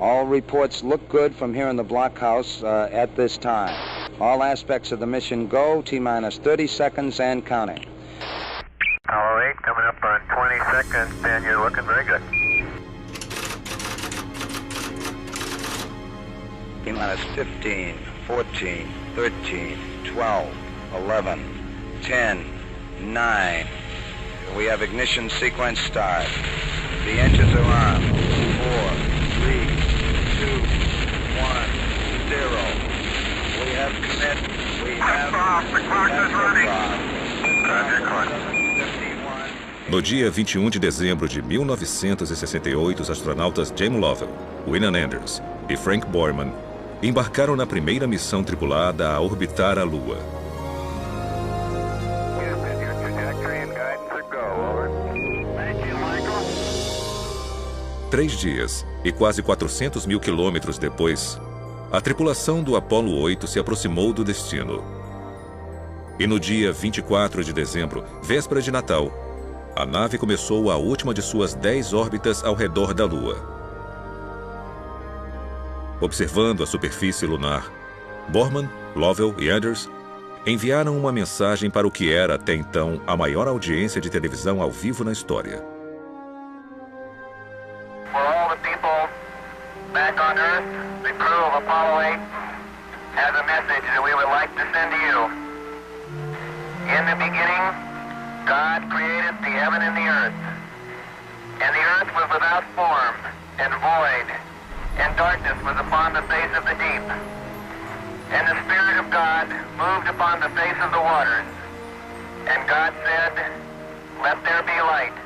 All reports look good from here in the blockhouse at this time. All aspects of the mission go. T-minus 30 seconds and counting. Apollo 8 coming up on 20 seconds, and you're looking very good. T-minus 15, 14, 13, 12, 11, 10, 9. We have ignition sequence start. The engines are on. 4, 3, 2, 1, 0. We have commit. We have the clock is running. Roger, clock. 51. No dia 21 de dezembro de 1968, os astronautas Jim Lovell, William Anders e Frank Borman embarcaram na primeira missão tripulada a orbitar a Lua. 3 dias e quase 400 mil quilômetros depois, a tripulação do Apollo 8 se aproximou do destino. E no dia 24 de dezembro, véspera de Natal, a nave começou a última de suas 10 órbitas ao redor da Lua. Observando a superfície lunar, Borman, Lovell e Anders enviaram uma mensagem para o que era até então a maior audiência de televisão ao vivo na história. For all the people back on Earth, the crew of Apollo 8 has a message that we would like to send to you. In the beginning, God created the heaven and the earth. And the earth was without form and void, and darkness was upon the face of the deep. And the Spirit of God moved upon the face of the waters. And God said, "Let there be light."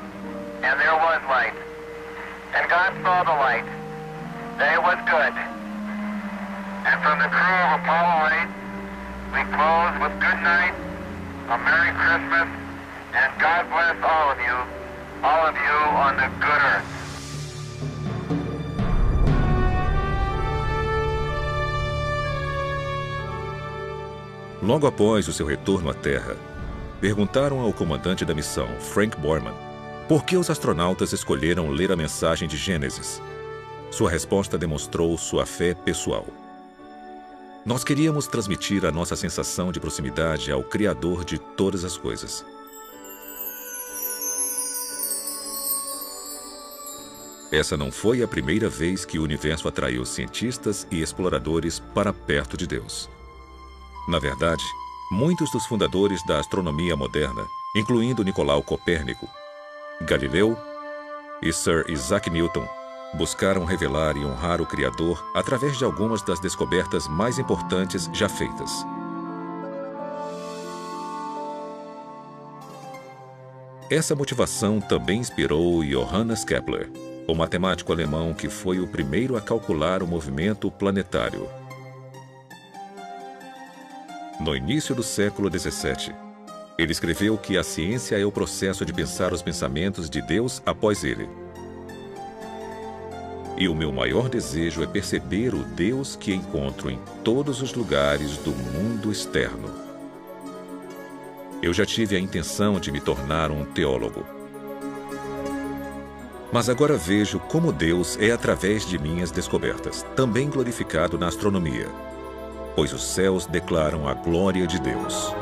And there was light. And God saw the light, that it was good. And from the crew of Apollo 8, we close with good night, a Merry Christmas, and God bless all of you on the good earth. Logo após o seu retorno à Terra, perguntaram ao comandante da missão, Frank Borman, por que os astronautas escolheram ler a mensagem de Gênesis. Sua resposta demonstrou sua fé pessoal. Nós queríamos transmitir a nossa sensação de proximidade ao Criador de todas as coisas. Essa não foi a primeira vez que o universo atraiu cientistas e exploradores para perto de Deus. Na verdade, muitos dos fundadores da astronomia moderna, incluindo Nicolau Copérnico, Galileu e Sir Isaac Newton, buscaram revelar e honrar o Criador através de algumas das descobertas mais importantes já feitas. Essa motivação também inspirou Johannes Kepler, o matemático alemão que foi o primeiro a calcular o movimento planetário. No início do século XVII, ele escreveu que a ciência é o processo de pensar os pensamentos de Deus após ele. E o meu maior desejo é perceber o Deus que encontro em todos os lugares do mundo externo. Eu já tive a intenção de me tornar um teólogo. Mas agora vejo como Deus é através de minhas descobertas, também glorificado na astronomia, pois os céus declaram a glória de Deus.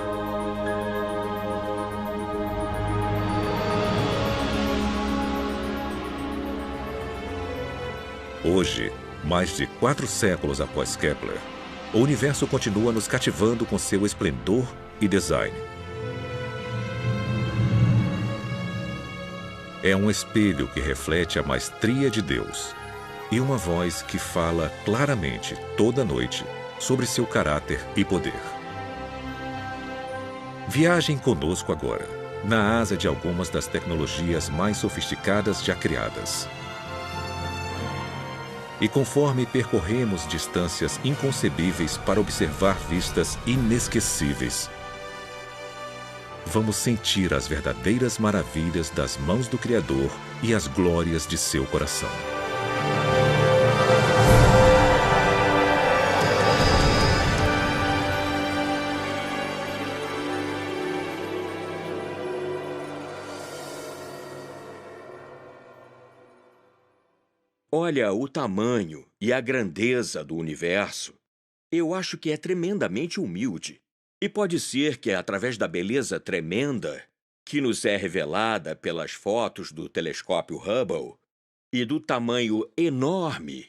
Hoje, mais de 4 séculos após Kepler, o universo continua nos cativando com seu esplendor e design. É um espelho que reflete a maestria de Deus e uma voz que fala claramente toda noite sobre seu caráter e poder. Viajem conosco agora, na asa de algumas das tecnologias mais sofisticadas já criadas. E conforme percorremos distâncias inconcebíveis para observar vistas inesquecíveis, vamos sentir as verdadeiras maravilhas das mãos do Criador e as glórias de seu coração. Olha, o tamanho e a grandeza do universo, eu acho que é tremendamente humilde. E pode ser que é através da beleza tremenda que nos é revelada pelas fotos do telescópio Hubble e do tamanho enorme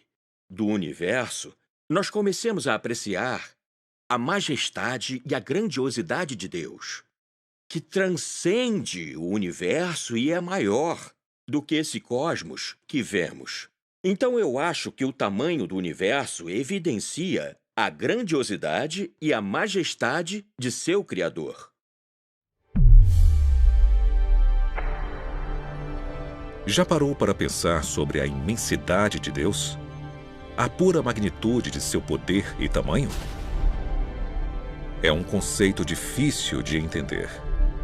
do universo, nós comecemos a apreciar a majestade e a grandiosidade de Deus, que transcende o universo e é maior do que esse cosmos que vemos. Então eu acho que o tamanho do universo evidencia a grandiosidade e a majestade de seu Criador. Já parou para pensar sobre a imensidade de Deus? A pura magnitude de seu poder e tamanho? É um conceito difícil de entender,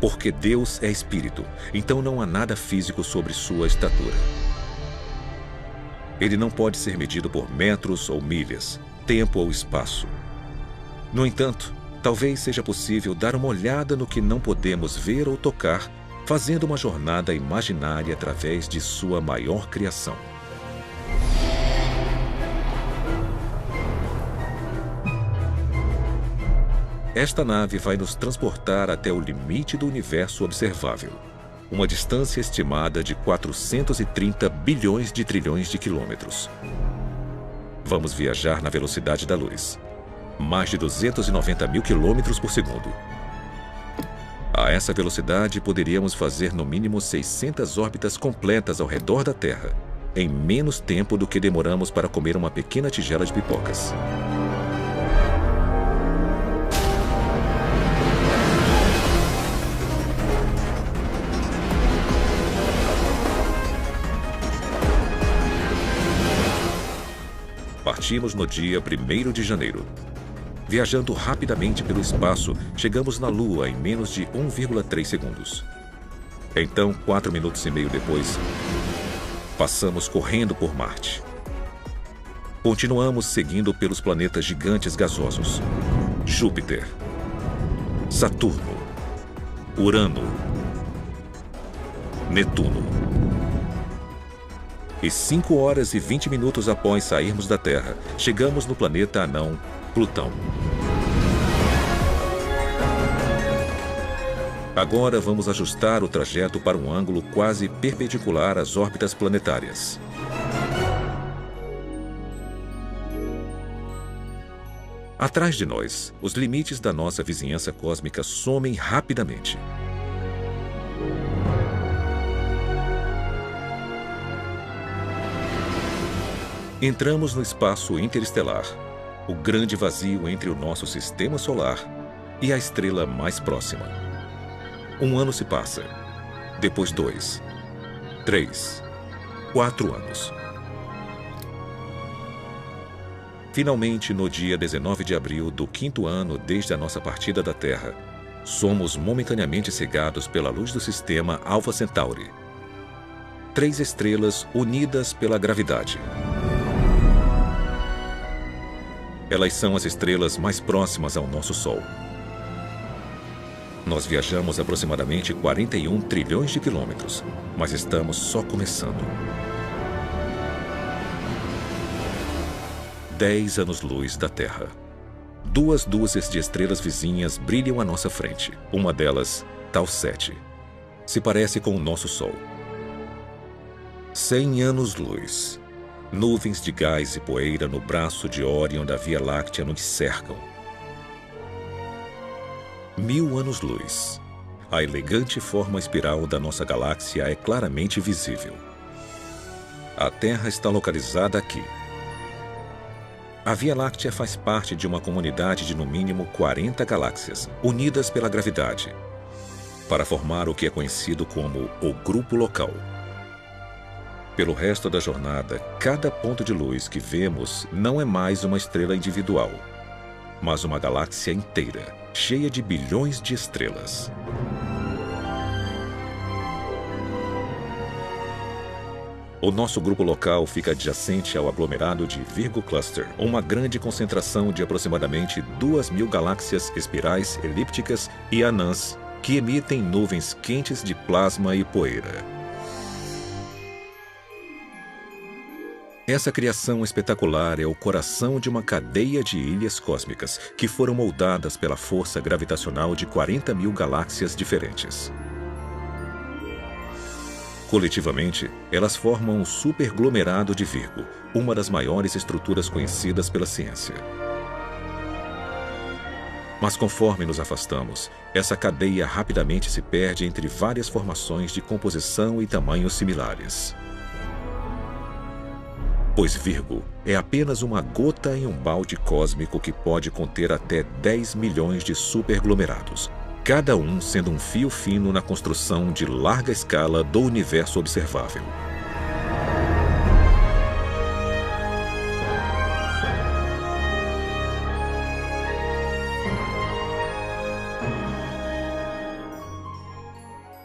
porque Deus é espírito, então não há nada físico sobre sua estatura. Ele não pode ser medido por metros ou milhas, tempo ou espaço. No entanto, talvez seja possível dar uma olhada no que não podemos ver ou tocar, fazendo uma jornada imaginária através de sua maior criação. Esta nave vai nos transportar até o limite do universo observável, uma distância estimada de 430 bilhões de trilhões de quilômetros. Vamos viajar na velocidade da luz, mais de 290 mil quilômetros por segundo. A essa velocidade, poderíamos fazer no mínimo 600 órbitas completas ao redor da Terra, em menos tempo do que demoramos para comer uma pequena tigela de pipocas. Partimos no dia 1º de janeiro. Viajando rapidamente pelo espaço, chegamos na Lua em menos de 1,3 segundos. Então, 4 minutos e meio depois, passamos correndo por Marte. Continuamos seguindo pelos planetas gigantes gasosos: Júpiter, Saturno, Urano, Netuno. E 5 horas e 20 minutos após sairmos da Terra, chegamos no planeta anão Plutão. Agora vamos ajustar o trajeto para um ângulo quase perpendicular às órbitas planetárias. Atrás de nós, os limites da nossa vizinhança cósmica somem rapidamente. Entramos no espaço interestelar, o grande vazio entre o nosso sistema solar e a estrela mais próxima. 1 ano se passa, depois 2, 3, 4 anos. Finalmente, no dia 19 de abril do 5º ano desde a nossa partida da Terra, somos momentaneamente cegados pela luz do sistema Alpha Centauri. 3 estrelas unidas pela gravidade. Elas são as estrelas mais próximas ao nosso Sol. Nós viajamos aproximadamente 41 trilhões de quilômetros, mas estamos só começando. 10 anos-luz da Terra. 2 dúzias de estrelas vizinhas brilham à nossa frente. Uma delas, Tau 7, se parece com o nosso Sol. 100 anos-luz. Nuvens de gás e poeira no braço de Órion da Via Láctea nos cercam. 1000 anos-luz. A elegante forma espiral da nossa galáxia é claramente visível. A Terra está localizada aqui. A Via Láctea faz parte de uma comunidade de no mínimo 40 galáxias, unidas pela gravidade, para formar o que é conhecido como o Grupo Local. Pelo resto da jornada, cada ponto de luz que vemos não é mais uma estrela individual, mas uma galáxia inteira, cheia de bilhões de estrelas. O nosso grupo local fica adjacente ao aglomerado de Virgo Cluster, uma grande concentração de aproximadamente 2.000 galáxias espirais, elípticas e anãs que emitem nuvens quentes de plasma e poeira. Essa criação espetacular é o coração de uma cadeia de ilhas cósmicas que foram moldadas pela força gravitacional de 40.000 galáxias diferentes. Coletivamente, elas formam um superglomerado de Virgo, uma das maiores estruturas conhecidas pela ciência. Mas conforme nos afastamos, essa cadeia rapidamente se perde entre várias formações de composição e tamanhos similares. Pois Virgo é apenas uma gota em um balde cósmico que pode conter até 10 milhões de superglomerados, cada um sendo um fio fino na construção de larga escala do universo observável.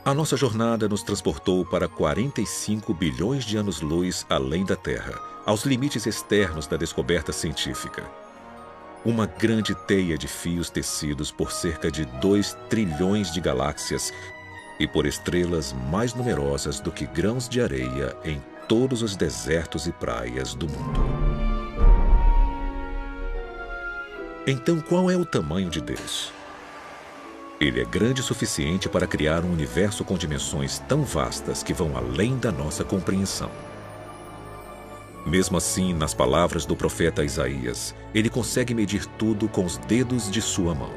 A nossa jornada nos transportou para 45 bilhões de anos-luz além da Terra, aos limites externos da descoberta científica. Uma grande teia de fios tecidos por cerca de 2 trilhões de galáxias e por estrelas mais numerosas do que grãos de areia em todos os desertos e praias do mundo. Então, qual é o tamanho de Deus? Ele é grande o suficiente para criar um universo com dimensões tão vastas que vão além da nossa compreensão. Mesmo assim, nas palavras do profeta Isaías, ele consegue medir tudo com os dedos de sua mão.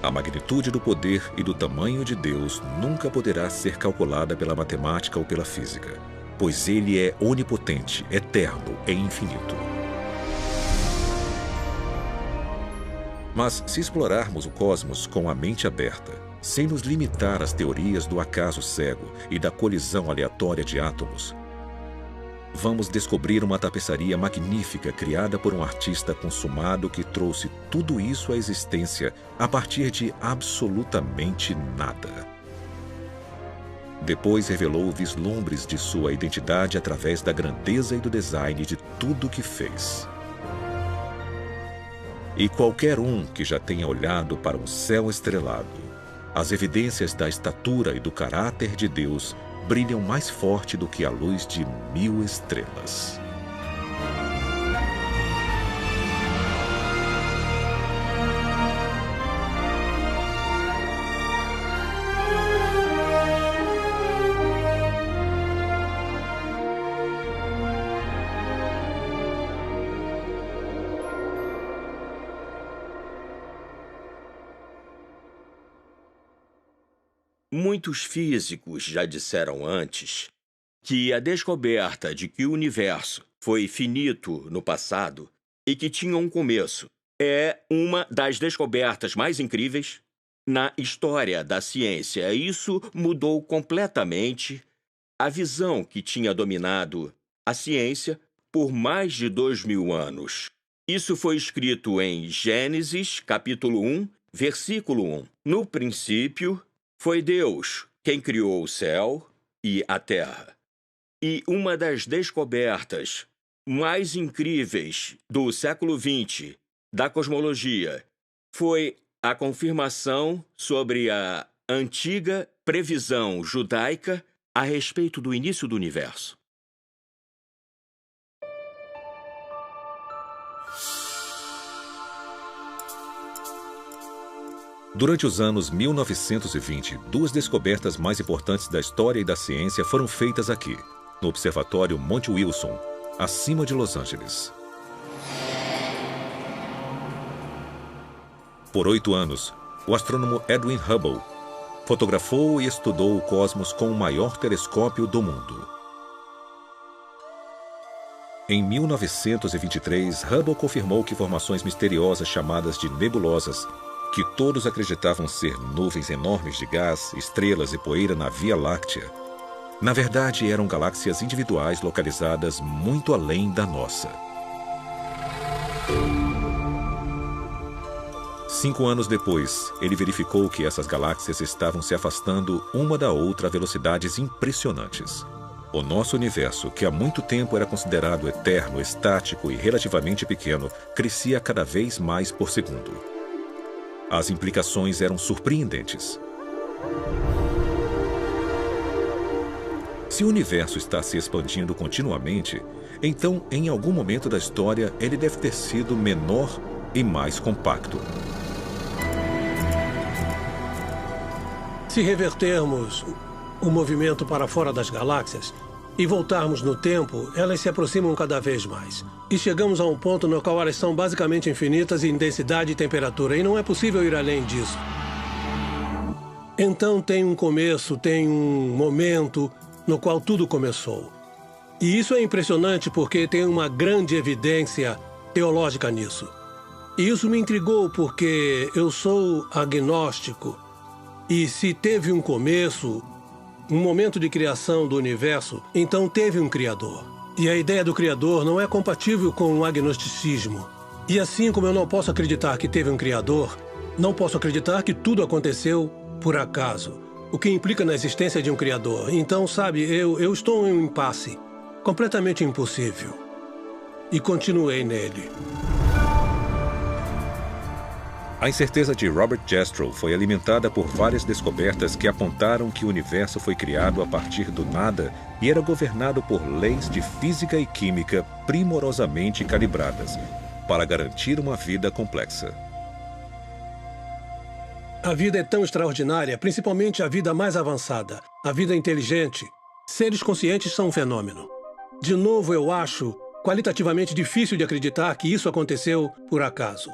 A magnitude do poder e do tamanho de Deus nunca poderá ser calculada pela matemática ou pela física, pois ele é onipotente, eterno e infinito. Mas se explorarmos o cosmos com a mente aberta, sem nos limitar às teorias do acaso cego e da colisão aleatória de átomos, vamos descobrir uma tapeçaria magnífica criada por um artista consumado que trouxe tudo isso à existência a partir de absolutamente nada. Depois revelou vislumbres de sua identidade através da grandeza e do design de tudo que fez. E qualquer um que já tenha olhado para um céu estrelado, as evidências da estatura e do caráter de Deus brilham mais forte do que a luz de 1000 estrelas. Muitos físicos já disseram antes que a descoberta de que o universo foi finito no passado e que tinha um começo é uma das descobertas mais incríveis na história da ciência. Isso mudou completamente a visão que tinha dominado a ciência por mais de 2000 anos. Isso foi escrito em Gênesis, capítulo 1, versículo 1. No princípio, foi Deus quem criou o céu e a terra. E uma das descobertas mais incríveis do século XX da cosmologia foi a confirmação sobre a antiga previsão judaica a respeito do início do universo. Durante os anos 1920, 2 descobertas mais importantes da história e da ciência foram feitas aqui, no Observatório Monte Wilson, acima de Los Angeles. Por 8 anos, o astrônomo Edwin Hubble fotografou e estudou o cosmos com o maior telescópio do mundo. Em 1923, Hubble confirmou que formações misteriosas chamadas de nebulosas, que todos acreditavam ser nuvens enormes de gás, estrelas e poeira na Via Láctea, na verdade eram galáxias individuais localizadas muito além da nossa. 5 anos depois, ele verificou que essas galáxias estavam se afastando uma da outra a velocidades impressionantes. O nosso universo, que há muito tempo era considerado eterno, estático e relativamente pequeno, crescia cada vez mais por segundo. As implicações eram surpreendentes. Se o universo está se expandindo continuamente, então, em algum momento da história, ele deve ter sido menor e mais compacto. Se revertermos o movimento para fora das galáxias e voltarmos no tempo, elas se aproximam cada vez mais. E chegamos a um ponto no qual elas são basicamente infinitas em densidade e temperatura, e não é possível ir além disso. Então tem um começo, tem um momento no qual tudo começou. E isso é impressionante porque tem uma grande evidência teológica nisso. E isso me intrigou porque eu sou agnóstico. E se teve um começo, um momento de criação do universo, então teve um Criador. E a ideia do Criador não é compatível com o agnosticismo. E assim como eu não posso acreditar que teve um Criador, não posso acreditar que tudo aconteceu por acaso, o que implica na existência de um Criador. Então, sabe, eu estou em um impasse completamente impossível. E continuei nele. A incerteza de Robert Jastrow foi alimentada por várias descobertas que apontaram que o universo foi criado a partir do nada e era governado por leis de física e química primorosamente calibradas para garantir uma vida complexa. A vida é tão extraordinária, principalmente a vida mais avançada, a vida inteligente. Seres conscientes são um fenômeno. De novo, eu acho qualitativamente difícil de acreditar que isso aconteceu por acaso.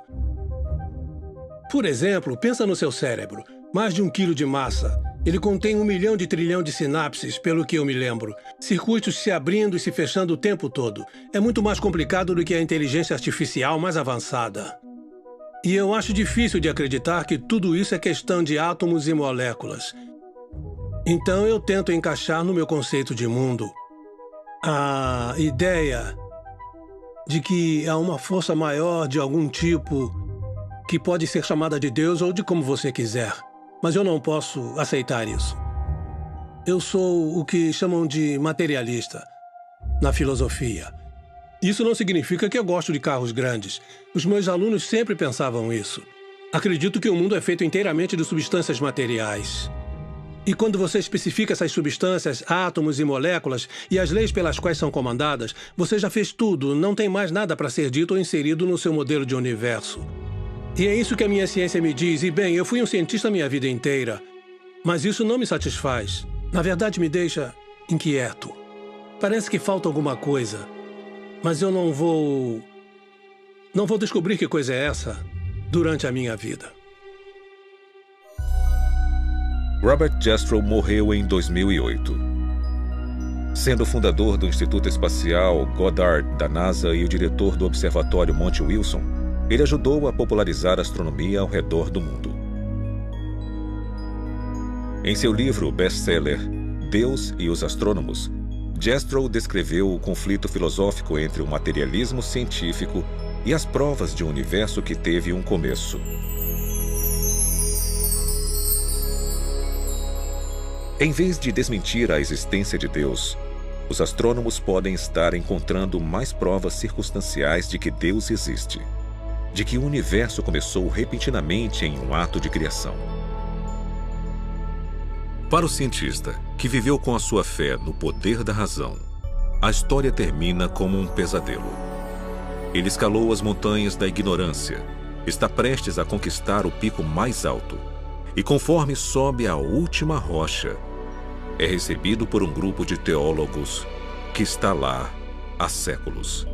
Por exemplo, pensa no seu cérebro. Mais de 1 quilo de massa. Ele contém 1 milhão de trilhão de sinapses, pelo que eu me lembro. Circuitos se abrindo e se fechando o tempo todo. É muito mais complicado do que a inteligência artificial mais avançada. E eu acho difícil de acreditar que tudo isso é questão de átomos e moléculas. Então eu tento encaixar no meu conceito de mundo a ideia de que há uma força maior de algum tipo que pode ser chamada de Deus ou de como você quiser. Mas eu não posso aceitar isso. Eu sou o que chamam de materialista na filosofia. Isso não significa que eu gosto de carros grandes. Os meus alunos sempre pensavam isso. Acredito que o mundo é feito inteiramente de substâncias materiais. E quando você especifica essas substâncias, átomos e moléculas, e as leis pelas quais são comandadas, você já fez tudo, não tem mais nada para ser dito ou inserido no seu modelo de universo. E é isso que a minha ciência me diz. E bem, eu fui um cientista a minha vida inteira. Mas isso não me satisfaz. Na verdade, me deixa inquieto. Parece que falta alguma coisa. Mas eu não vou descobrir que coisa é essa durante a minha vida. Robert Jastrow morreu em 2008. Sendo fundador do Instituto Espacial Goddard da NASA e o diretor do Observatório Monte Wilson, ele ajudou a popularizar a astronomia ao redor do mundo. Em seu livro best-seller Deus e os Astrônomos, Jastrow descreveu o conflito filosófico entre o materialismo científico e as provas de um universo que teve um começo. Em vez de desmentir a existência de Deus, os astrônomos podem estar encontrando mais provas circunstanciais de que Deus existe, de que o universo começou repentinamente em um ato de criação. Para o cientista, que viveu com a sua fé no poder da razão, a história termina como um pesadelo. Ele escalou as montanhas da ignorância, está prestes a conquistar o pico mais alto, e conforme sobe a última rocha, é recebido por um grupo de teólogos que está lá há séculos.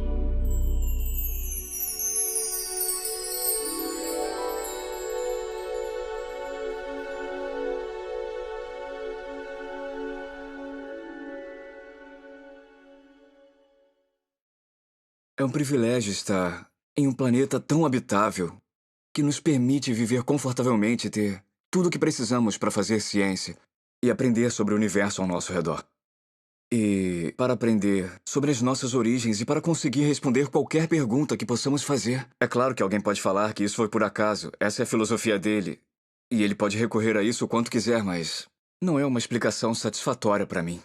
É um privilégio estar em um planeta tão habitável que nos permite viver confortavelmente e ter tudo o que precisamos para fazer ciência e aprender sobre o universo ao nosso redor. E para aprender sobre as nossas origens e para conseguir responder qualquer pergunta que possamos fazer. É claro que alguém pode falar que isso foi por acaso, essa é a filosofia dele, e ele pode recorrer a isso o quanto quiser, mas não é uma explicação satisfatória para mim.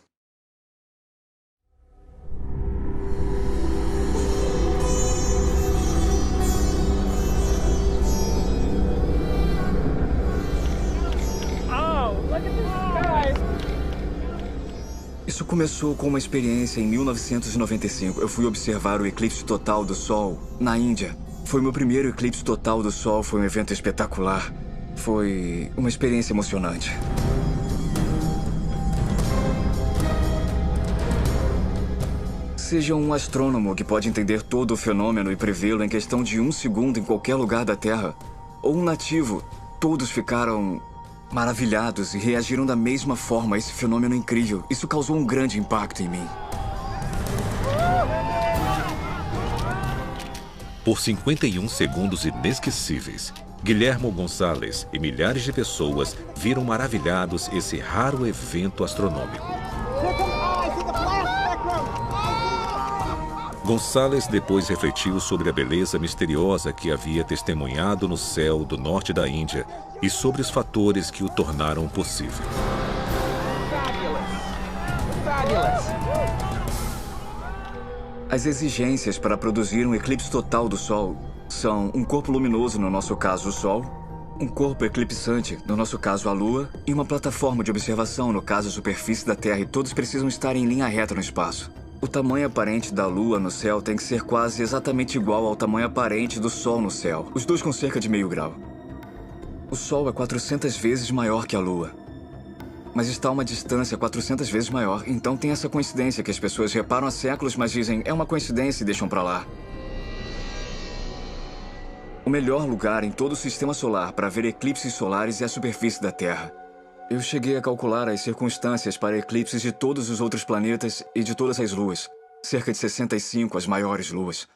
Isso começou com uma experiência em 1995. Eu fui observar o eclipse total do Sol na Índia. Foi meu primeiro eclipse total do Sol, foi um evento espetacular. Foi uma experiência emocionante. Seja um astrônomo que pode entender todo o fenômeno e prevê-lo em questão de 1 segundo em qualquer lugar da Terra, ou um nativo, todos ficaram maravilhados e reagiram da mesma forma a esse fenômeno incrível. Isso causou um grande impacto em mim. Por 51 segundos inesquecíveis, Guillermo González e milhares de pessoas viram maravilhados esse raro evento astronômico. González depois refletiu sobre a beleza misteriosa que havia testemunhado no céu do norte da Índia e sobre os fatores que o tornaram possível. As exigências para produzir um eclipse total do Sol são um corpo luminoso, no nosso caso o Sol, um corpo eclipsante, no nosso caso a Lua, e uma plataforma de observação, no caso a superfície da Terra, e todos precisam estar em linha reta no espaço. O tamanho aparente da Lua no céu tem que ser quase exatamente igual ao tamanho aparente do Sol no céu, os dois com cerca de meio grau. O Sol é 400 vezes maior que a Lua, mas está a uma distância 400 vezes maior, então tem essa coincidência que as pessoas reparam há séculos, mas dizem, é uma coincidência e deixam pra lá. O melhor lugar em todo o sistema solar para ver eclipses solares é a superfície da Terra. Eu cheguei a calcular as circunstâncias para eclipses de todos os outros planetas e de todas as luas. Cerca de 65 as maiores luas.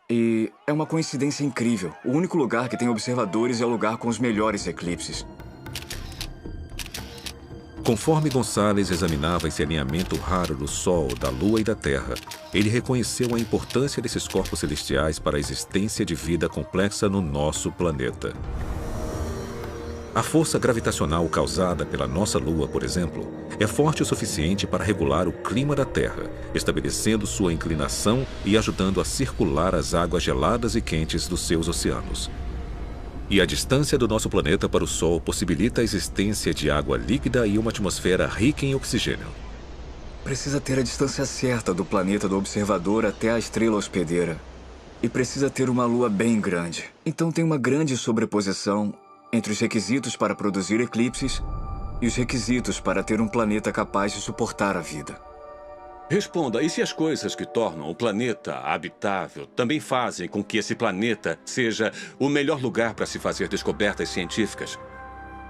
E é uma coincidência incrível. O único lugar que tem observadores é o lugar com os melhores eclipses. Conforme González examinava esse alinhamento raro do Sol, da Lua e da Terra, ele reconheceu a importância desses corpos celestiais para a existência de vida complexa no nosso planeta. A força gravitacional causada pela nossa Lua, por exemplo, é forte o suficiente para regular o clima da Terra, estabelecendo sua inclinação e ajudando a circular as águas geladas e quentes dos seus oceanos. E a distância do nosso planeta para o Sol possibilita a existência de água líquida e uma atmosfera rica em oxigênio. Precisa ter a distância certa do planeta do observador até a estrela hospedeira. E precisa ter uma Lua bem grande. Então tem uma grande sobreposição entre os requisitos para produzir eclipses e os requisitos para ter um planeta capaz de suportar a vida. Responda, e se as coisas que tornam o planeta habitável também fazem com que esse planeta seja o melhor lugar para se fazer descobertas científicas?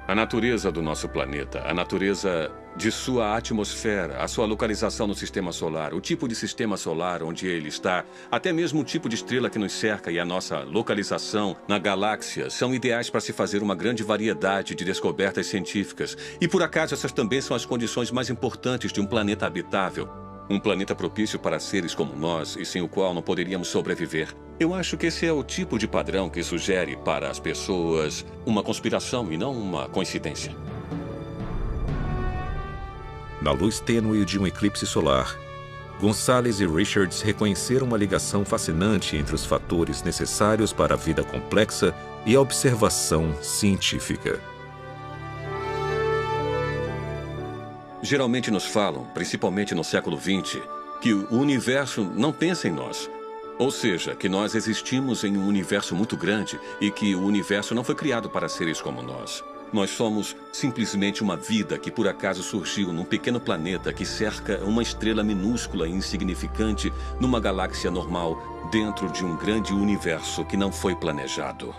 A natureza do nosso planeta, a natureza de sua atmosfera, a sua localização no sistema solar, o tipo de sistema solar onde ele está, até mesmo o tipo de estrela que nos cerca e a nossa localização na galáxia são ideais para se fazer uma grande variedade de descobertas científicas. E por acaso essas também são as condições mais importantes de um planeta habitável. Um planeta propício para seres como nós e sem o qual não poderíamos sobreviver. Eu acho que esse é o tipo de padrão que sugere para as pessoas uma conspiração e não uma coincidência. Na luz tênue de um eclipse solar, González e Richards reconheceram uma ligação fascinante entre os fatores necessários para a vida complexa e a observação científica. Geralmente nos falam, principalmente no século XX, que o universo não pensa em nós. Ou seja, que nós existimos em um universo muito grande e que o universo não foi criado para seres como nós. Nós somos simplesmente uma vida que por acaso surgiu num pequeno planeta que cerca uma estrela minúscula e insignificante numa galáxia normal dentro de um grande universo que não foi planejado.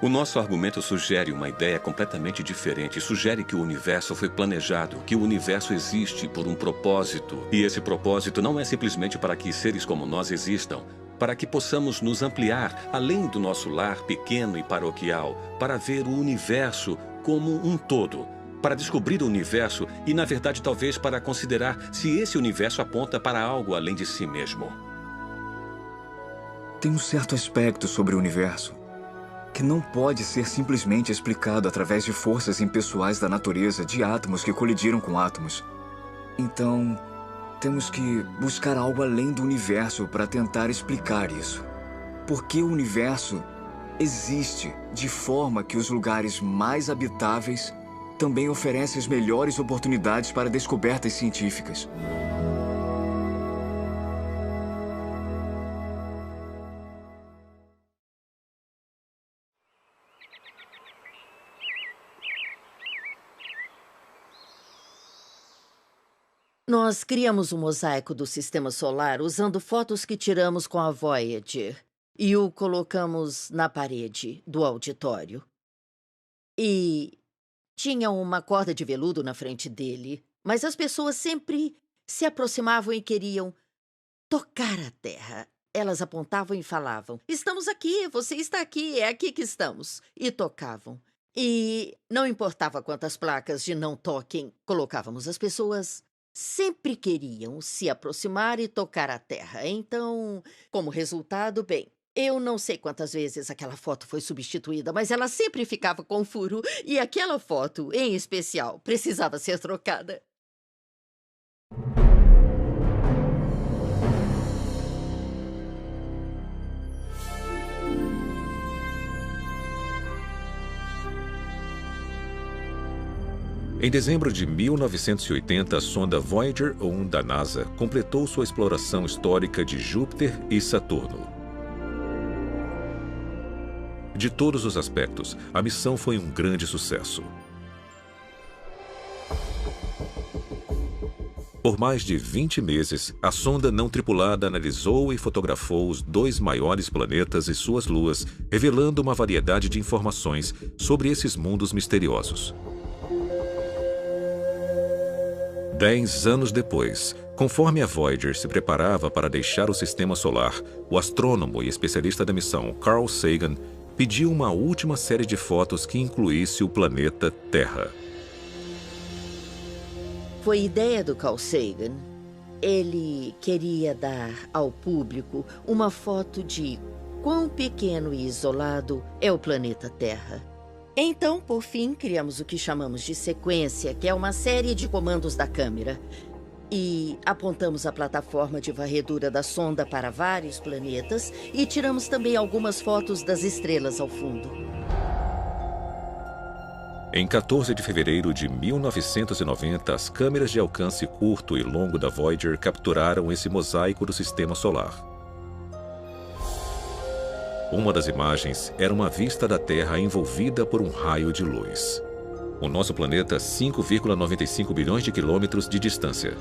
O nosso argumento sugere uma ideia completamente diferente. Sugere que o universo foi planejado, que o universo existe por um propósito. E esse propósito não é simplesmente para que seres como nós existam, para que possamos nos ampliar além do nosso lar pequeno e paroquial, para ver o universo como um todo, para descobrir o universo e, na verdade, talvez para considerar se esse universo aponta para algo além de si mesmo. Tem um certo aspecto sobre o universo que não pode ser simplesmente explicado através de forças impessoais da natureza, de átomos que colidiram com átomos. Então, temos que buscar algo além do universo para tentar explicar isso. Porque o universo existe de forma que os lugares mais habitáveis também oferece as melhores oportunidades para descobertas científicas. Nós criamos um mosaico do Sistema Solar usando fotos que tiramos com a Voyager e o colocamos na parede do auditório. E tinha uma corda de veludo na frente dele, mas as pessoas sempre se aproximavam e queriam tocar a Terra. Elas apontavam e falavam: "Estamos aqui, você está aqui, é aqui que estamos." E tocavam. E não importava quantas placas de não toquem colocávamos, as pessoas sempre queriam se aproximar e tocar a Terra. Então, como resultado, bem, eu não sei quantas vezes aquela foto foi substituída, mas ela sempre ficava com furo e aquela foto, em especial, precisava ser trocada. Em dezembro de 1980, a sonda Voyager 1 da NASA completou sua exploração histórica de Júpiter e Saturno. De todos os aspectos, a missão foi um grande sucesso. Por mais de 20 meses, a sonda não tripulada analisou e fotografou os 2 maiores planetas e suas luas, revelando uma variedade de informações sobre esses mundos misteriosos. 10 anos depois, conforme a Voyager se preparava para deixar o Sistema Solar, o astrônomo e especialista da missão Carl Sagan pediu uma última série de fotos que incluísse o planeta Terra. Foi ideia do Carl Sagan. Ele queria dar ao público uma foto de quão pequeno e isolado é o planeta Terra. Então, por fim, criamos o que chamamos de sequência, que é uma série de comandos da câmera. E apontamos a plataforma de varredura da sonda para vários planetas e tiramos também algumas fotos das estrelas ao fundo. Em 14 de fevereiro de 1990, as câmeras de alcance curto e longo da Voyager capturaram esse mosaico do Sistema Solar. Uma das imagens era uma vista da Terra envolvida por um raio de luz. O nosso planeta a 5,95 bilhões de quilômetros de distância.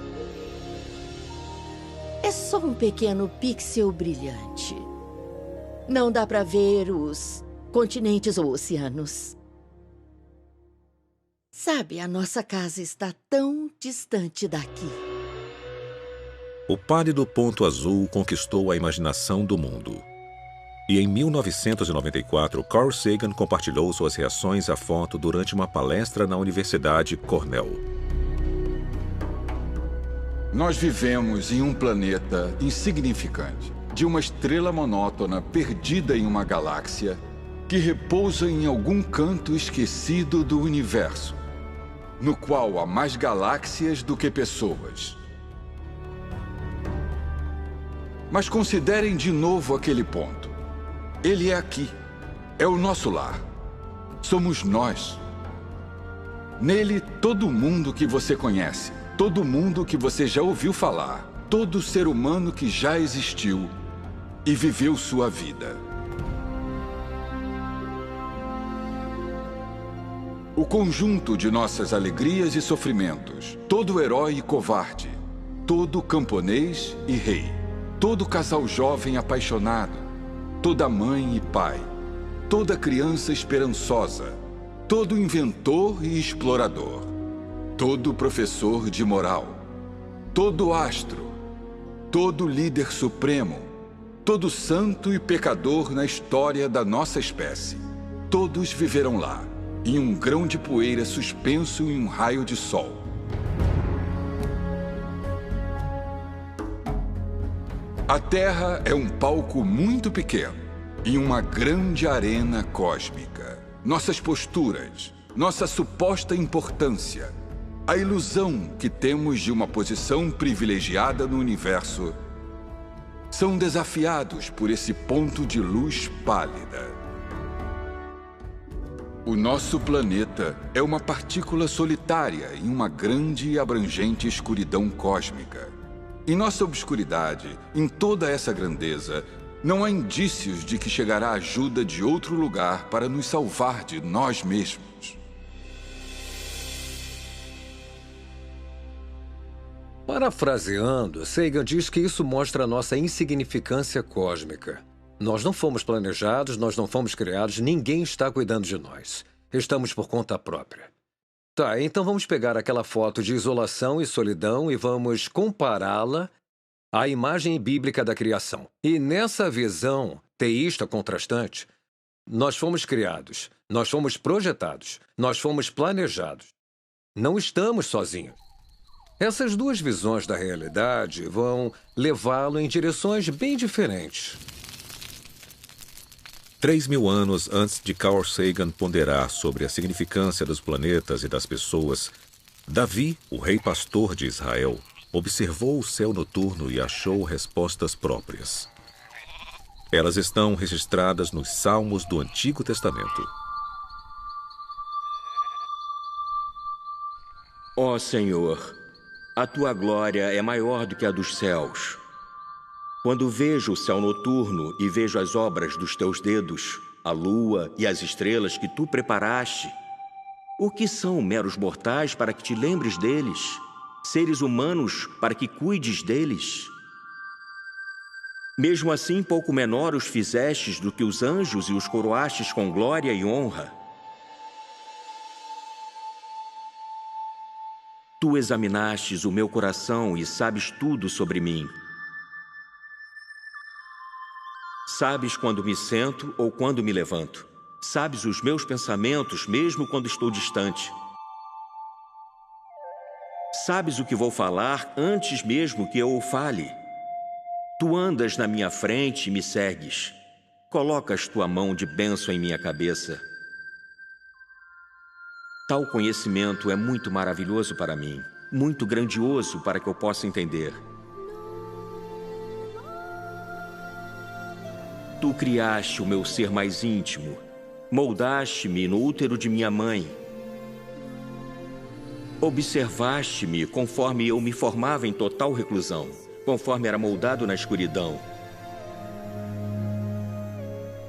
É só um pequeno pixel brilhante. Não dá para ver os continentes ou oceanos. Sabe, a nossa casa está tão distante daqui. O pálido ponto azul conquistou a imaginação do mundo. E em 1994, Carl Sagan compartilhou suas reações à foto durante uma palestra na Universidade Cornell. Nós vivemos em um planeta insignificante, de uma estrela monótona perdida em uma galáxia que repousa em algum canto esquecido do universo, no qual há mais galáxias do que pessoas. Mas considerem de novo aquele ponto. Ele é aqui. É o nosso lar. Somos nós. Nele, todo mundo que você conhece, todo mundo que você já ouviu falar, todo ser humano que já existiu e viveu sua vida. O conjunto de nossas alegrias e sofrimentos, todo herói e covarde, todo camponês e rei, todo casal jovem apaixonado, toda mãe e pai, toda criança esperançosa, todo inventor e explorador, todo professor de moral, todo astro, todo líder supremo, todo santo e pecador na história da nossa espécie. Todos viveram lá, em um grão de poeira suspenso em um raio de sol. A Terra é um palco muito pequeno, em uma grande arena cósmica. Nossas posturas, nossa suposta importância, a ilusão que temos de uma posição privilegiada no universo, são desafiados por esse ponto de luz pálida. O nosso planeta é uma partícula solitária em uma grande e abrangente escuridão cósmica. Em nossa obscuridade, em toda essa grandeza, não há indícios de que chegará ajuda de outro lugar para nos salvar de nós mesmos. Parafraseando, Sagan diz que isso mostra a nossa insignificância cósmica. Nós não fomos planejados, nós não fomos criados, ninguém está cuidando de nós. Estamos por conta própria. Tá, então vamos pegar aquela foto de isolação e solidão e vamos compará-la à imagem bíblica da criação. E nessa visão teísta contrastante, nós fomos criados, nós fomos projetados, nós fomos planejados. Não estamos sozinhos. Essas duas visões da realidade vão levá-lo em direções bem diferentes. 3.000 anos antes de Carl Sagan ponderar sobre a significância dos planetas e das pessoas, Davi, o rei pastor de Israel, observou o céu noturno e achou respostas próprias. Elas estão registradas nos Salmos do Antigo Testamento. Ó Senhor, a tua glória é maior do que a dos céus. Quando vejo o céu noturno e vejo as obras dos teus dedos, a lua e as estrelas que tu preparaste, o que são meros mortais para que te lembres deles? Seres humanos para que cuides deles? Mesmo assim, pouco menor os fizestes do que os anjos e os coroastes com glória e honra. Tu examinastes o meu coração e sabes tudo sobre mim. Sabes quando me sento ou quando me levanto. Sabes os meus pensamentos mesmo quando estou distante. Sabes o que vou falar antes mesmo que eu o fale. Tu andas na minha frente e me segues. Colocas tua mão de bênção em minha cabeça. Tal conhecimento é muito maravilhoso para mim, muito grandioso para que eu possa entender. Tu criaste o meu ser mais íntimo, moldaste-me no útero de minha mãe. Observaste-me conforme eu me formava em total reclusão, conforme era moldado na escuridão.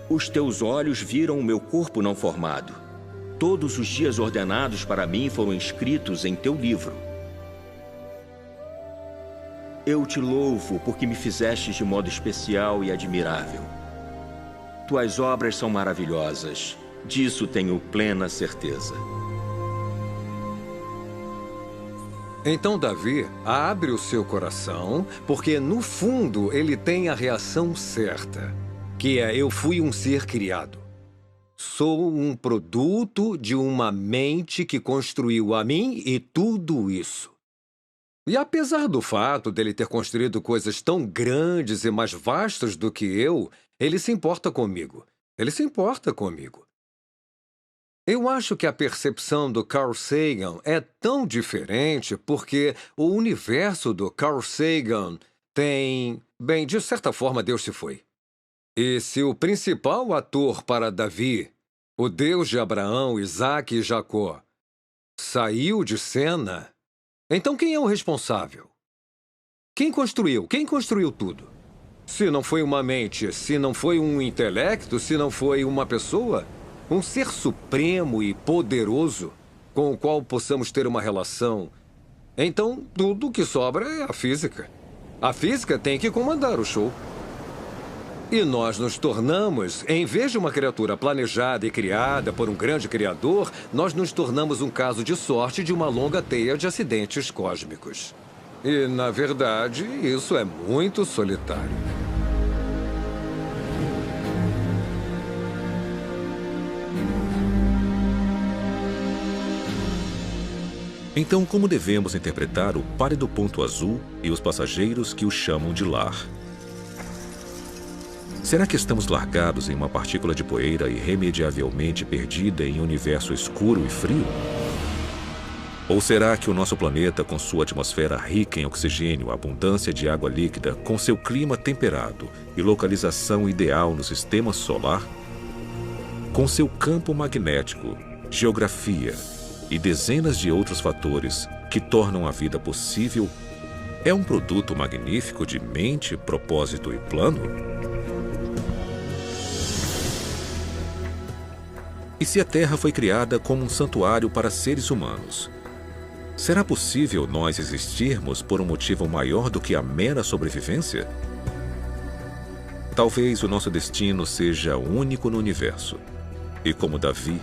Os teus olhos viram o meu corpo não formado. Todos os dias ordenados para mim foram escritos em teu livro. Eu te louvo porque me fizeste de modo especial e admirável. Tuas obras são maravilhosas, disso tenho plena certeza. Então Davi abre o seu coração, porque no fundo ele tem a reação certa, que é: eu fui um ser criado. Sou um produto de uma mente que construiu a mim e tudo isso. E apesar do fato dele ter construído coisas tão grandes e mais vastas do que eu, ele se importa comigo. Ele se importa comigo. Eu acho que a percepção do Carl Sagan é tão diferente porque o universo do Carl Sagan tem... Bem, de certa forma, Deus se foi. E se o principal ator para Davi, o Deus de Abraão, Isaque e Jacó, saiu de cena, então quem é o responsável? Quem construiu? Quem construiu tudo? Se não foi uma mente, se não foi um intelecto, se não foi uma pessoa, um ser supremo e poderoso com o qual possamos ter uma relação, então tudo que sobra é a física. A física tem que comandar o show. E nós nos tornamos, em vez de uma criatura planejada e criada por um grande criador, nós nos tornamos um caso de sorte de uma longa teia de acidentes cósmicos. E, na verdade, isso é muito solitário. Então, como devemos interpretar o pálido ponto azul e os passageiros que o chamam de lar? Será que estamos largados em uma partícula de poeira irremediavelmente perdida em um universo escuro e frio? Ou será que o nosso planeta, com sua atmosfera rica em oxigênio, abundância de água líquida, com seu clima temperado e localização ideal no sistema solar, com seu campo magnético geografia e dezenas de outros fatores que tornam a vida possível, é um produto magnífico de mente, propósito e plano? E se a Terra foi criada como um santuário para seres humanos, será possível nós existirmos por um motivo maior do que a mera sobrevivência? Talvez o nosso destino seja único no universo. E como Davi,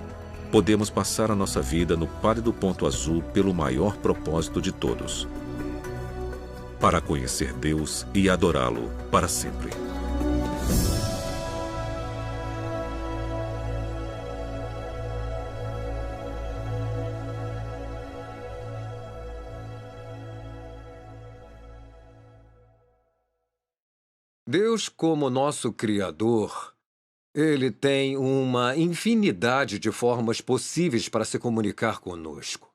podemos passar a nossa vida no pálido ponto azul pelo maior propósito de todos: para conhecer Deus e adorá-lo para sempre. Deus, como nosso Criador, Ele tem uma infinidade de formas possíveis para se comunicar conosco.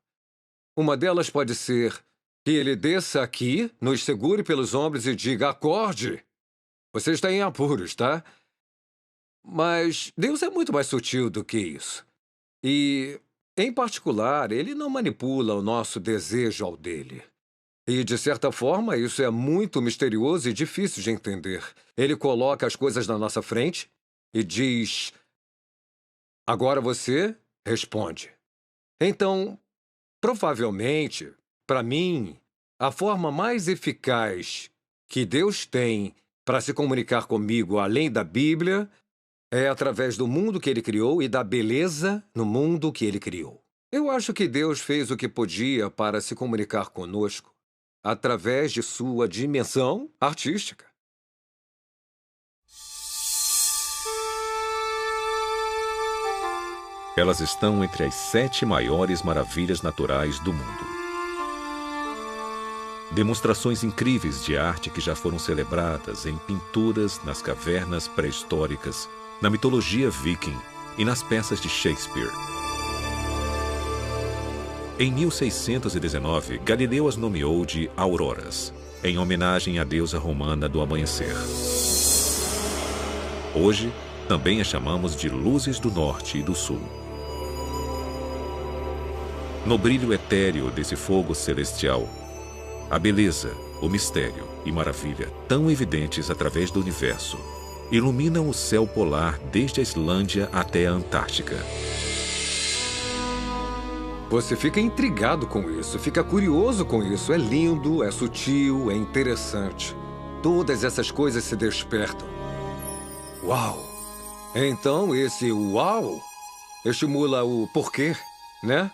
Uma delas pode ser que Ele desça aqui, nos segure pelos ombros e diga: acorde! Você está em apuros, tá? Mas Deus é muito mais sutil do que isso. E, em particular, Ele não manipula o nosso desejo ao dele. E, de certa forma, isso é muito misterioso e difícil de entender. Ele coloca as coisas na nossa frente e diz: agora você responde. Então, provavelmente, para mim, a forma mais eficaz que Deus tem para se comunicar comigo, além da Bíblia, é através do mundo que Ele criou e da beleza no mundo que Ele criou. Eu acho que Deus fez o que podia para se comunicar conosco através de sua dimensão artística. Elas estão entre as 7 maiores maravilhas naturais do mundo. Demonstrações incríveis de arte que já foram celebradas em pinturas nas cavernas pré-históricas, na mitologia viking e nas peças de Shakespeare. Em 1619, Galileu as nomeou de auroras, em homenagem à deusa romana do amanhecer. Hoje, também as chamamos de luzes do norte e do sul. No brilho etéreo desse fogo celestial, a beleza, o mistério e maravilha, tão evidentes através do universo, iluminam o céu polar desde a Islândia até a Antártica. Você fica intrigado com isso, fica curioso com isso. É lindo, é sutil, é interessante. Todas essas coisas se despertam. Uau! Então esse uau estimula o porquê, né?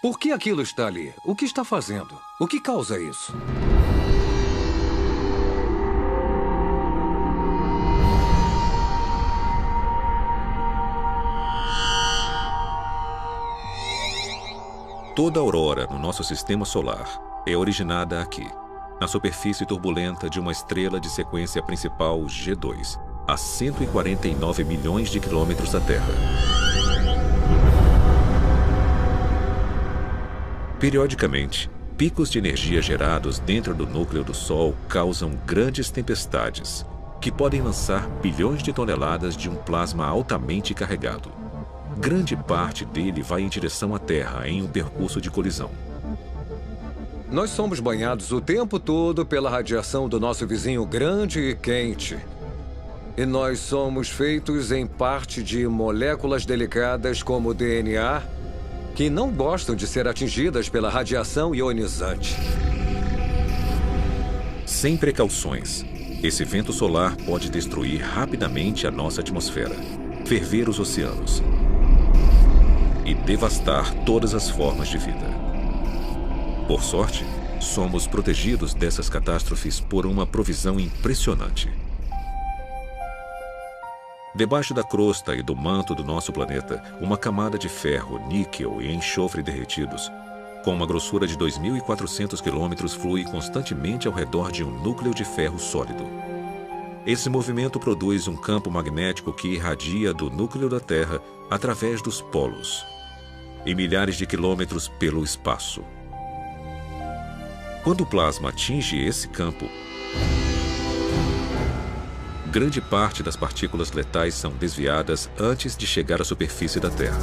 Por que aquilo está ali? O que está fazendo? O que causa isso? Toda aurora no nosso sistema solar é originada aqui, na superfície turbulenta de uma estrela de sequência principal G2, a 149 milhões de quilômetros da Terra. Periodicamente, picos de energia gerados dentro do núcleo do Sol causam grandes tempestades, que podem lançar bilhões de toneladas de um plasma altamente carregado. Grande parte dele vai em direção à Terra em um percurso de colisão. Nós somos banhados o tempo todo pela radiação do nosso vizinho grande e quente. E nós somos feitos em parte de moléculas delicadas como o DNA, que não gostam de ser atingidas pela radiação ionizante. Sem precauções, esse vento solar pode destruir rapidamente a nossa atmosfera, ferver os oceanos e devastar todas as formas de vida. Por sorte, somos protegidos dessas catástrofes por uma provisão impressionante. Debaixo da crosta e do manto do nosso planeta, uma camada de ferro, níquel e enxofre derretidos, com uma grossura de 2.400 quilômetros, flui constantemente ao redor de um núcleo de ferro sólido. Esse movimento produz um campo magnético que irradia do núcleo da Terra através dos polos e milhares de quilômetros pelo espaço. Quando o plasma atinge esse campo, grande parte das partículas letais são desviadas antes de chegar à superfície da Terra.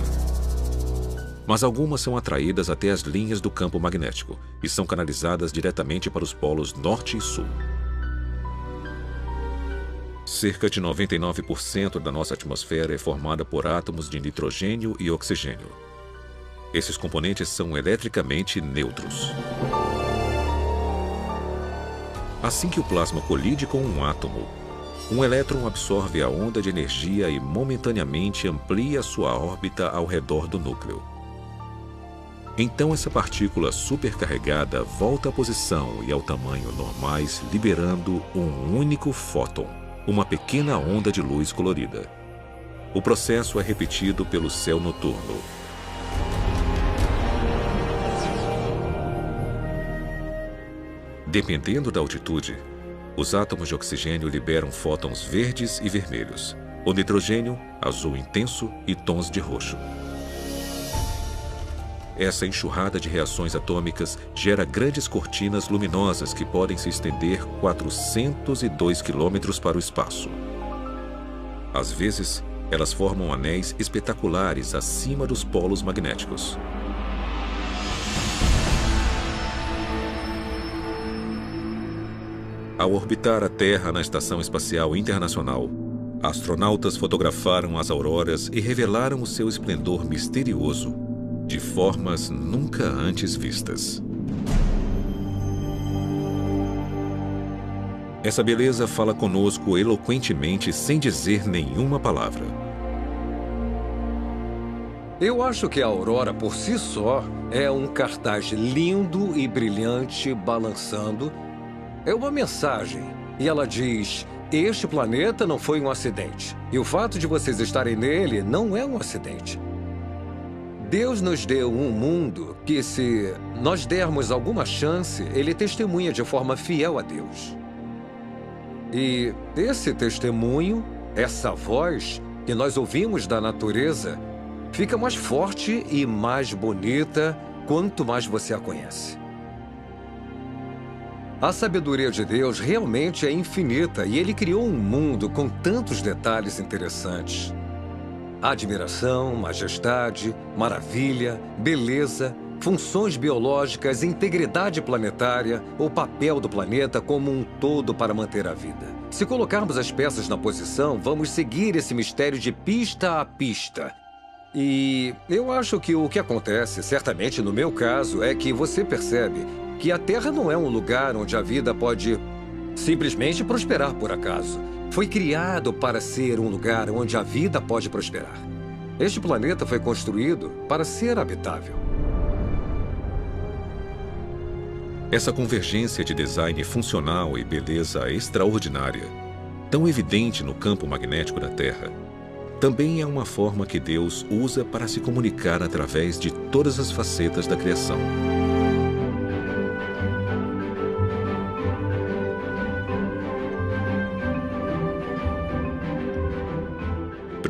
mas algumas são atraídas até as linhas do campo magnético e são canalizadas diretamente para os polos norte e sul. Cerca de 99% da nossa atmosfera é formada por átomos de nitrogênio e oxigênio. Esses componentes são eletricamente neutros. Assim que o plasma colide com um átomo, um elétron absorve a onda de energia e momentaneamente amplia sua órbita ao redor do núcleo. Então essa partícula supercarregada volta à posição e ao tamanho normais, liberando um único fóton, uma pequena onda de luz colorida. O processo é repetido pelo céu noturno. Dependendo da altitude, os átomos de oxigênio liberam fótons verdes e vermelhos, o nitrogênio, azul intenso e tons de roxo. Essa enxurrada de reações atômicas gera grandes cortinas luminosas que podem se estender 402 quilômetros para o espaço. Às vezes, elas formam anéis espetaculares acima dos polos magnéticos. Ao orbitar a Terra na Estação Espacial Internacional, astronautas fotografaram as auroras e revelaram o seu esplendor misterioso, de formas nunca antes vistas. Essa beleza fala conosco eloquentemente sem dizer nenhuma palavra. Eu acho que a aurora por si só é um cartaz lindo e brilhante balançando. É uma mensagem, e ela diz: este planeta não foi um acidente, e o fato de vocês estarem nele não é um acidente. Deus nos deu um mundo que, se nós dermos alguma chance, ele testemunha de forma fiel a Deus. E esse testemunho, essa voz que nós ouvimos da natureza, fica mais forte e mais bonita quanto mais você a conhece. A sabedoria de Deus realmente é infinita e Ele criou um mundo com tantos detalhes interessantes. Admiração, majestade, maravilha, beleza, funções biológicas, integridade planetária, o papel do planeta como um todo para manter a vida. Se colocarmos as peças na posição, vamos seguir esse mistério de pista a pista. E eu acho que o que acontece, certamente no meu caso, é que você percebe que a Terra não é um lugar onde a vida pode simplesmente prosperar por acaso. Foi criado para ser um lugar onde a vida pode prosperar. Este planeta foi construído para ser habitável. Essa convergência de design funcional e beleza extraordinária, tão evidente no campo magnético da Terra, também é uma forma que Deus usa para se comunicar através de todas as facetas da criação.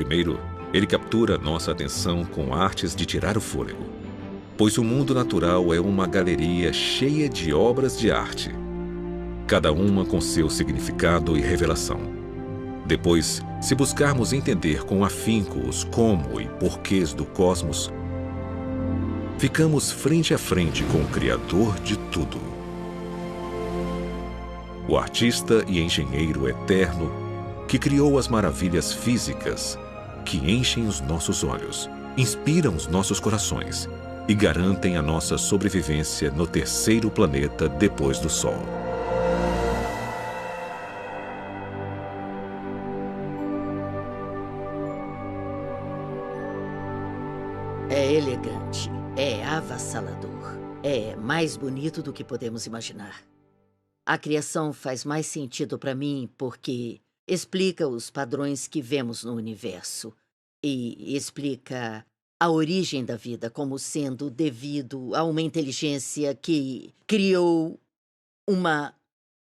Primeiro, ele captura nossa atenção com artes de tirar o fôlego, pois o mundo natural é uma galeria cheia de obras de arte, cada uma com seu significado e revelação. Depois, se buscarmos entender com afinco os como e porquês do cosmos, ficamos frente a frente com o Criador de tudo. O artista e engenheiro eterno que criou as maravilhas físicas que enchem os nossos olhos, inspiram os nossos corações e garantem a nossa sobrevivência no terceiro planeta depois do Sol. É elegante, é avassalador, é mais bonito do que podemos imaginar. A criação faz mais sentido para mim porque explica os padrões que vemos no universo e explica a origem da vida como sendo devido a uma inteligência que criou uma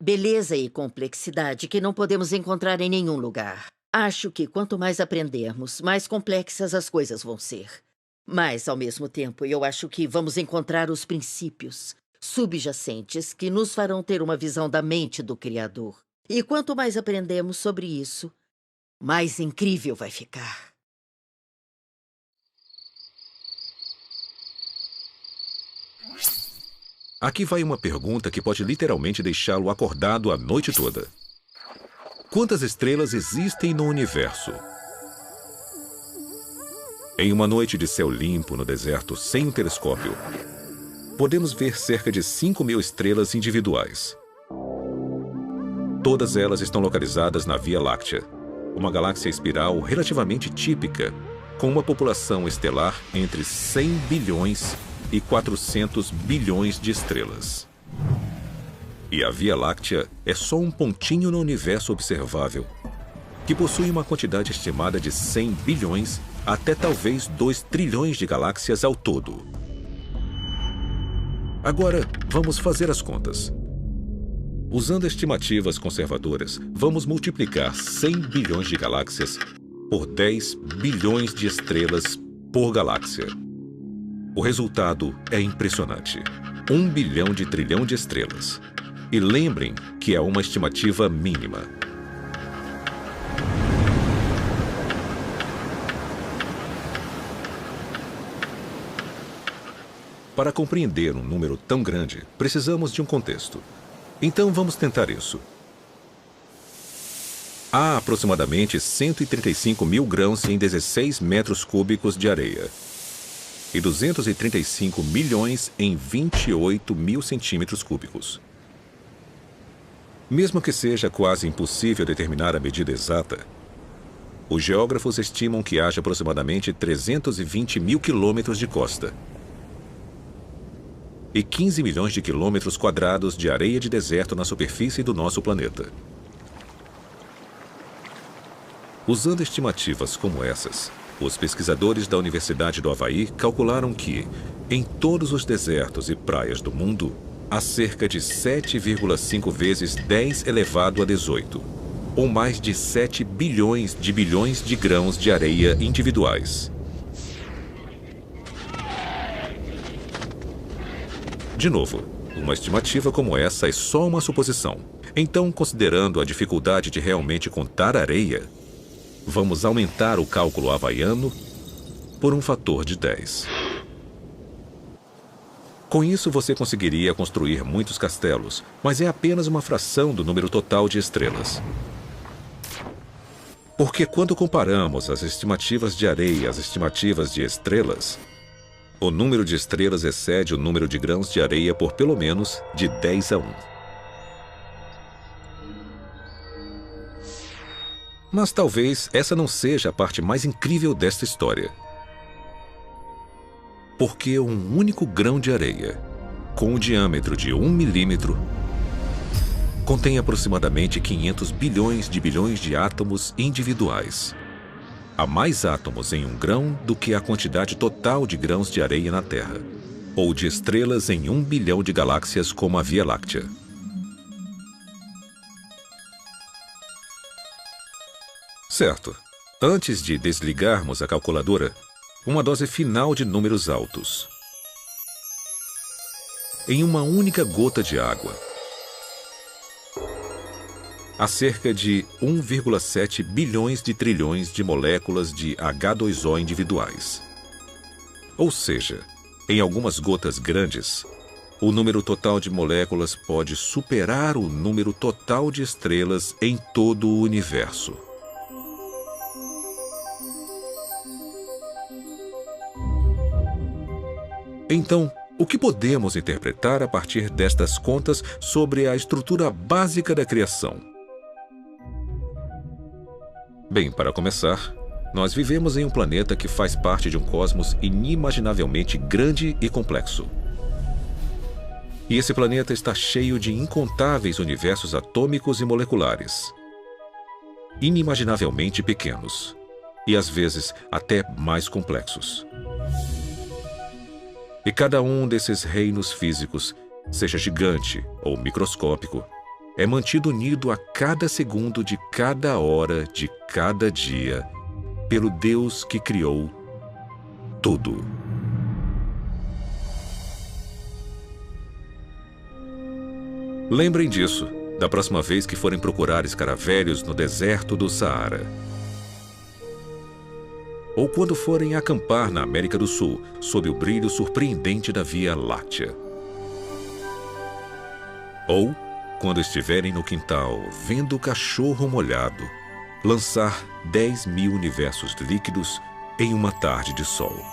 beleza e complexidade que não podemos encontrar em nenhum lugar. Acho que quanto mais aprendermos, mais complexas as coisas vão ser. Mas, ao mesmo tempo, eu acho que vamos encontrar os princípios subjacentes que nos farão ter uma visão da mente do Criador. E quanto mais aprendemos sobre isso, mais incrível vai ficar. Aqui vai uma pergunta que pode literalmente deixá-lo acordado a noite toda. Quantas estrelas existem no universo? Em uma noite de céu limpo no deserto sem um telescópio, podemos ver cerca de 5.000 estrelas individuais. Todas elas estão localizadas na Via Láctea, uma galáxia espiral relativamente típica, com uma população estelar entre 100 bilhões e 400 bilhões de estrelas. E a Via Láctea é só um pontinho no universo observável, que possui uma quantidade estimada de 100 bilhões até talvez 2 trilhões de galáxias ao todo. Agora, vamos fazer as contas. Usando estimativas conservadoras, vamos multiplicar 100 bilhões de galáxias por 10 bilhões de estrelas por galáxia. O resultado é impressionante. 1 bilhão de trilhão de estrelas. E lembrem que é uma estimativa mínima. Para compreender um número tão grande, precisamos de um contexto. Então vamos tentar isso. Há aproximadamente 135 mil grãos em 16 metros cúbicos de areia e 235 milhões em 28 mil centímetros cúbicos. Mesmo que seja quase impossível determinar a medida exata, os geógrafos estimam que haja aproximadamente 320 mil quilômetros de costa e 15 milhões de quilômetros quadrados de areia de deserto na superfície do nosso planeta. Usando estimativas como essas, os pesquisadores da Universidade do Havaí calcularam que, em todos os desertos e praias do mundo, há cerca de 7,5 vezes 10 elevado a 18, ou mais de 7 bilhões de grãos de areia individuais. De novo, uma estimativa como essa é só uma suposição. Então, considerando a dificuldade de realmente contar areia, vamos aumentar o cálculo havaiano por um fator de 10. Com isso, você conseguiria construir muitos castelos, mas é apenas uma fração do número total de estrelas. Porque quando comparamos as estimativas de areia às estimativas de estrelas, o número de estrelas excede o número de grãos de areia por pelo menos de 10 a 1. Mas talvez essa não seja a parte mais incrível desta história. Porque um único grão de areia, com um diâmetro de 1 milímetro, contém aproximadamente 500 bilhões de átomos individuais. Há mais átomos em um grão do que a quantidade total de grãos de areia na Terra, ou de estrelas em 1 bilhão de galáxias como a Via Láctea. Certo. Antes de desligarmos a calculadora, uma dose final de números altos. Em uma única gota de água, há cerca de 1,7 bilhões de trilhões de moléculas de H2O individuais. Ou seja, em algumas gotas grandes, o número total de moléculas pode superar o número total de estrelas em todo o universo. Então, o que podemos interpretar a partir destas contas sobre a estrutura básica da criação? Bem, para começar, nós vivemos em um planeta que faz parte de um cosmos inimaginavelmente grande e complexo. E esse planeta está cheio de incontáveis universos atômicos e moleculares, inimaginavelmente pequenos, e às vezes até mais complexos. E cada um desses reinos físicos, seja gigante ou microscópico, é mantido unido a cada segundo de cada hora de cada dia pelo Deus que criou tudo. Lembrem disso da próxima vez que forem procurar escaravelhos no deserto do Saara. ou quando forem acampar na América do Sul, sob o brilho surpreendente da Via Láctea. Ou quando estiverem no quintal, vendo o cachorro molhado lançar 10.000 universos líquidos em uma tarde de sol.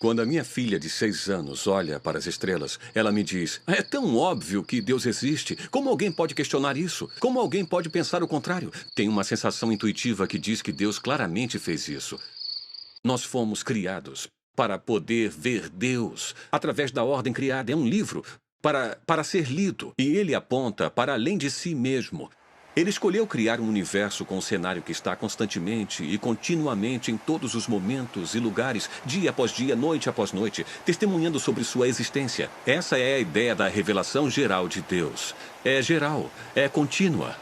Quando a minha filha de 6 anos olha para as estrelas, ela me diz: é tão óbvio que Deus existe. Como alguém pode questionar isso? Como alguém pode pensar o contrário? Tenho uma sensação intuitiva que diz que Deus claramente fez isso. Nós fomos criados para poder ver Deus através da ordem criada. É um livro para ser lido. E ele aponta para além de si mesmo. Ele escolheu criar um universo com um cenário que está constantemente e continuamente em todos os momentos e lugares, dia após dia, noite após noite, testemunhando sobre sua existência. Essa é a ideia da revelação geral de Deus. É geral, é contínua.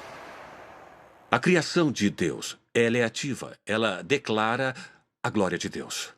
A criação de Deus, ela é ativa, ela declara a glória de Deus.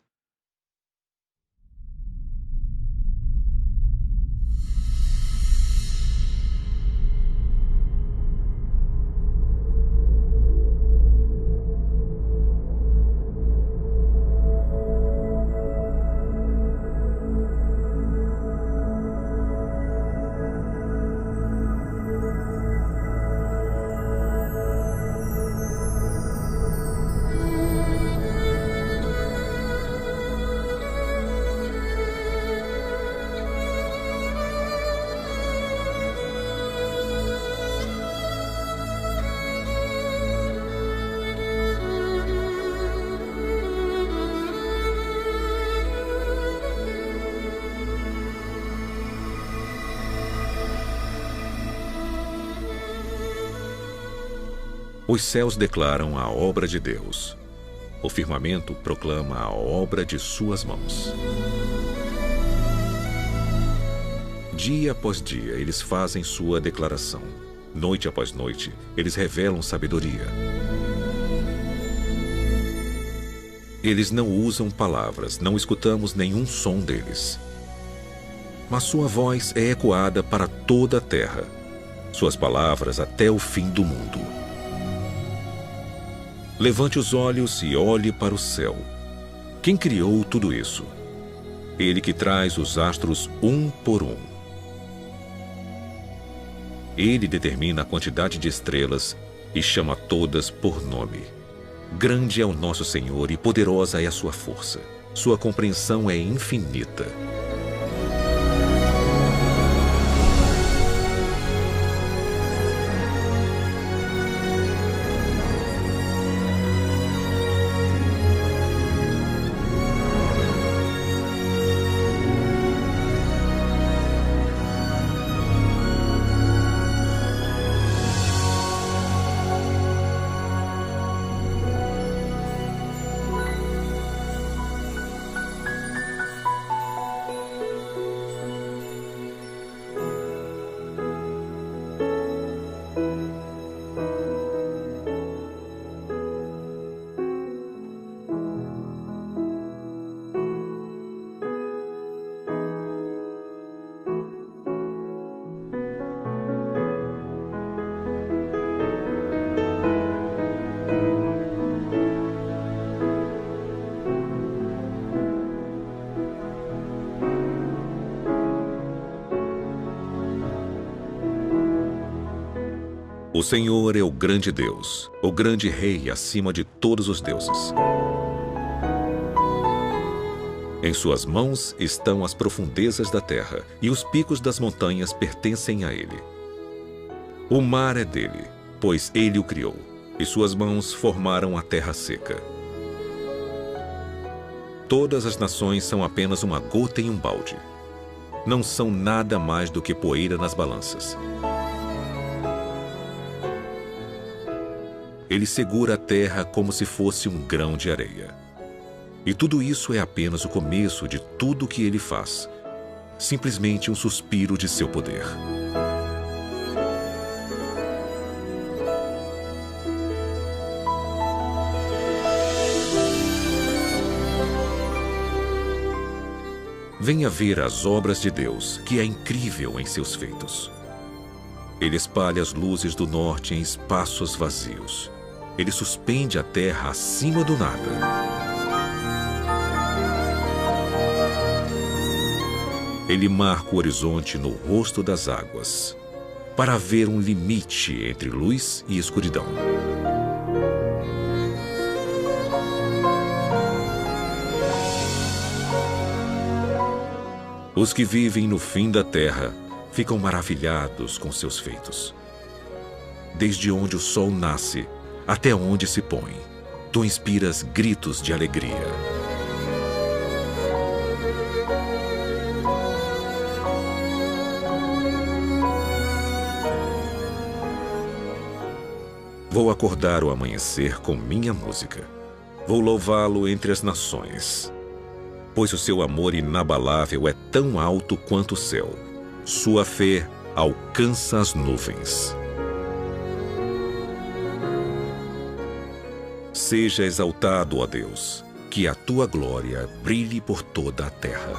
Os céus declaram a obra de Deus. O firmamento proclama a obra de suas mãos. Dia após dia, eles fazem sua declaração. Noite após noite, eles revelam sabedoria. Eles não usam palavras, não escutamos nenhum som deles. Mas sua voz é ecoada para toda a terra, suas palavras até o fim do mundo. Levante os olhos e olhe para o céu. Quem criou tudo isso? Ele que traz os astros um por um. Ele determina a quantidade de estrelas e chama todas por nome. Grande é o nosso Senhor e poderosa é a sua força. Sua compreensão é infinita. O Senhor é o grande Deus, o grande Rei acima de todos os deuses. Em suas mãos estão as profundezas da terra, e os picos das montanhas pertencem a ele. O mar é dele, pois ele o criou, e suas mãos formaram a terra seca. Todas as nações são apenas uma gota em um balde. Não são nada mais do que poeira nas balanças. Ele segura a terra como se fosse um grão de areia. E tudo isso é apenas o começo de tudo o que ele faz. Simplesmente um suspiro de seu poder. venha ver as obras de Deus, que é incrível em seus feitos. Ele espalha as luzes do norte em espaços vazios. Ele suspende a terra acima do nada. Ele marca o horizonte no rosto das águas, para haver um limite entre luz e escuridão. Os que vivem no fim da terra ficam maravilhados com seus feitos. Desde onde o sol nasce até onde se põe, tu inspiras gritos de alegria. Vou acordar o amanhecer com minha música. Vou louvá-lo entre as nações. Pois o seu amor inabalável é tão alto quanto o céu. Sua fé alcança as nuvens. Seja exaltado, ó Deus, que a tua glória brilhe por toda a terra.